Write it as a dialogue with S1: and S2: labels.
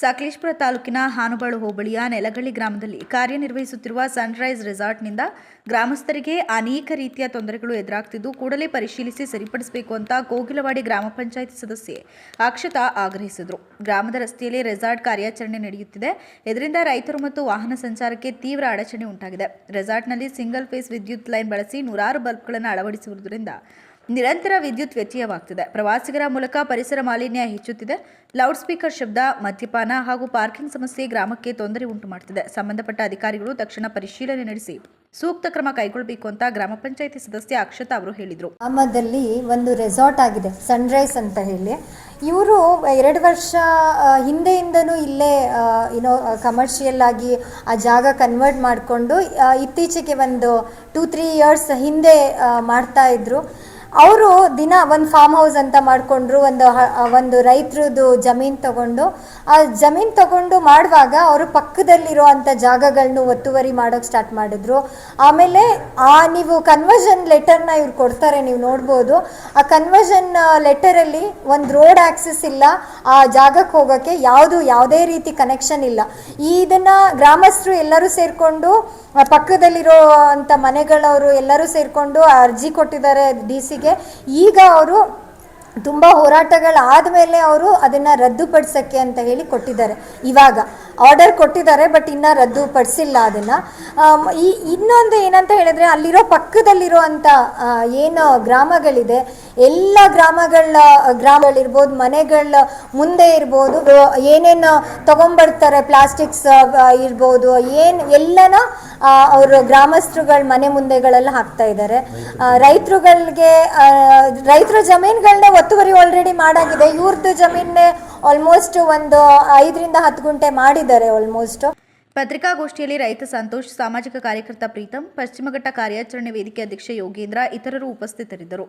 S1: ಸಕಲೇಶಪುರ ತಾಲೂಕಿನ ಹಾನುಬಾಳು ಹೋಬಳಿಯ ನೆಲಗಳ್ಳಿ ಗ್ರಾಮದಲ್ಲಿ ಕಾರ್ಯನಿರ್ವಹಿಸುತ್ತಿರುವ ಸನ್ರೈಸ್ ರೆಸಾರ್ಟ್ನಿಂದ ಗ್ರಾಮಸ್ಥರಿಗೆ ಅನೇಕ ರೀತಿಯ ತೊಂದರೆಗಳು ಎದುರಾಗ್ತಿದ್ದು ಕೂಡಲೇ ಪರಿಶೀಲಿಸಿ ಸರಿಪಡಿಸಬೇಕು ಅಂತ ಕೋಗಿಲವಾಡಿ ಗ್ರಾಮ ಪಂಚಾಯಿತಿ ಸದಸ್ಯೆ ಅಕ್ಷತಾ ಆಗ್ರಹಿಸಿದರು. ಗ್ರಾಮದ ರಸ್ತೆಯಲ್ಲಿ ರೆಸಾರ್ಟ್ ಕಾರ್ಯಾಚರಣೆ ನಡೆಯುತ್ತಿದೆ. ಇದರಿಂದ ರೈತರು ಮತ್ತು ವಾಹನ ಸಂಚಾರಕ್ಕೆ ತೀವ್ರ ಅಡಚಣೆ ಉಂಟಾಗಿದೆ. ರೆಸಾರ್ಟ್ನಲ್ಲಿ ಸಿಂಗಲ್ ಫೇಸ್ ವಿದ್ಯುತ್ ಲೈನ್ ಬಳಸಿ ನೂರಾರು ಬಲ್ಬ್ಗಳನ್ನು ಅಳವಡಿಸಿರುವುದರಿಂದ ನಿರಂತರ ವಿದ್ಯುತ್ ವ್ಯತ್ಯಯವಾಗುತ್ತಿದೆ. ಪ್ರವಾಸಿಗರ ಮೂಲಕ ಪರಿಸರ ಮಾಲಿನ್ಯ ಹೆಚ್ಚುತ್ತಿದೆ. ಲೌಡ್ ಸ್ಪೀಕರ್ ಶಬ್ದ, ಮದ್ಯಪಾನ ಹಾಗೂ ಪಾರ್ಕಿಂಗ್ ಸಮಸ್ಯೆ ಗ್ರಾಮಕ್ಕೆ ತೊಂದರೆ ಉಂಟು ಮಾಡುತ್ತಿದೆ. ಸಂಬಂಧಪಟ್ಟ ಅಧಿಕಾರಿಗಳು ತಕ್ಷಣ ಪರಿಶೀಲನೆ ನಡೆಸಿ ಸೂಕ್ತ ಕ್ರಮ ಕೈಗೊಳ್ಳಬೇಕು ಅಂತ ಗ್ರಾಮ ಪಂಚಾಯಿತಿ ಸದಸ್ಯ ಅಕ್ಷತಾ ಅವರು ಹೇಳಿದರು.
S2: ಗ್ರಾಮದಲ್ಲಿ ಒಂದು ರೆಸಾರ್ಟ್ ಆಗಿದೆ, ಸನ್ರೈಸ್ ಅಂತ ಹೇಳಿ. ಇವರು 2 ವರ್ಷ ಹಿಂದೆಯಿಂದನೂ ಇಲ್ಲೇ ಕಮರ್ಷಿಯಲ್ ಆಗಿ ಆ ಜಾಗ ಕನ್ವರ್ಟ್ ಮಾಡಿಕೊಂಡು ಇತ್ತೀಚೆಗೆ ಒಂದು 2-3 ಇಯರ್ಸ್ ಹಿಂದೆ ಮಾಡ್ತಾ ಇದ್ರು. ಅವರು ದಿನ ಒಂದು ಫಾರ್ಮ್ ಹೌಸ್ ಅಂತ ಮಾಡಿಕೊಂಡ್ರು. ಒಂದು ರೈತರದ್ದು ಜಮೀನು ತಗೊಂಡು ಮಾಡುವಾಗ ಅವರು ಪಕ್ಕದಲ್ಲಿರೋ ಅಂಥ ಜಾಗಗಳನ್ನ ಒತ್ತುವರಿ ಮಾಡೋಕ್ಕೆ ಸ್ಟಾರ್ಟ್ ಮಾಡಿದ್ರು. ಆಮೇಲೆ ನೀವು ಕನ್ವರ್ಷನ್ ಲೆಟರ್ನ ಇವ್ರು ಕೊಡ್ತಾರೆ, ನೀವು ನೋಡ್ಬೋದು. ಆ ಕನ್ವರ್ಷನ್ ಲೆಟರಲ್ಲಿ ಒಂದು ರೋಡ್ ಆಕ್ಸೆಸ್ ಇಲ್ಲ, ಆ ಜಾಗಕ್ಕೆ ಹೋಗೋಕ್ಕೆ ಯಾವುದೇ ರೀತಿ ಕನೆಕ್ಷನ್ ಇಲ್ಲ. ಇದನ್ನು ಗ್ರಾಮಸ್ಥರು ಎಲ್ಲರೂ ಸೇರಿಕೊಂಡು, ಪಕ್ಕದಲ್ಲಿರೋ ಅಂಥ ಮನೆಗಳವರು ಎಲ್ಲರೂ ಸೇರಿಕೊಂಡು ಅರ್ಜಿ ಕೊಟ್ಟಿದ್ದಾರೆ DC-ಗೆ. ಈಗ ಅವರು ತುಂಬ ಹೋರಾಟಗಳಾದ ಮೇಲೆ ಅವರು ಅದನ್ನು ರದ್ದುಪಡಿಸೋಕ್ಕೆ ಅಂತ ಹೇಳಿ ಕೊಟ್ಟಿದ್ದಾರೆ. ಇವಾಗ ಆರ್ಡರ್ ಕೊಟ್ಟಿದ್ದಾರೆ, ಬಟ್ ಇನ್ನೂ ರದ್ದುಪಡಿಸಿಲ್ಲ ಅದನ್ನು. ಇನ್ನೊಂದು ಏನಂತ ಹೇಳಿದ್ರೆ, ಅಲ್ಲಿರೋ ಪಕ್ಕದಲ್ಲಿರೋ ಅಂಥ ಏನು ಗ್ರಾಮಗಳಿದೆ, ಎಲ್ಲ ಗ್ರಾಮಗಳಿರ್ಬೋದು, ಮನೆಗಳ ಮುಂದೆ ಇರ್ಬೋದು, ಏನೇನು ತೊಗೊಂಬರ್ತಾರೆ, ಪ್ಲಾಸ್ಟಿಕ್ಸ್ ಇರ್ಬೋದು, ಎಲ್ಲನ ಅವರು ಗ್ರಾಮಸ್ಥರುಗಳ ಮನೆ ಮುಂದೆಗಳೆಲ್ಲ ಹಾಕ್ತಾ ಇದ್ದಾರೆ. ರೈತರ ಜಮೀನುಗಳನ್ನೇ ಒತ್ತುವರಿ ಆಲ್ರೆಡಿ ಮಾಡಾಗಿದೆ. ಇವ್ರದ್ದು ಜಮೀನೇ ಆಲ್ಮೋಸ್ಟ್ ಒಂದು 5-10 ಗುಂಟೆ ಮಾಡಿದ್ದಾರೆ ಆಲ್ಮೋಸ್ಟ್.
S1: ಪತ್ರಿಕಾಗೋಷ್ಠಿಯಲ್ಲಿ ರೈತ ಸಂತೋಷ್, ಸಾಮಾಜಿಕ ಕಾರ್ಯಕರ್ತ ಪ್ರೀತಂ, ಪಶ್ಚಿಮಘಟ್ಟ ಕಾರ್ಯಾಚರಣೆ ವೇದಿಕೆ ಅಧ್ಯಕ್ಷ ಯೋಗೇಂದ್ರ ಇತರರು ಉಪಸ್ಥಿತರಿದ್ದರು.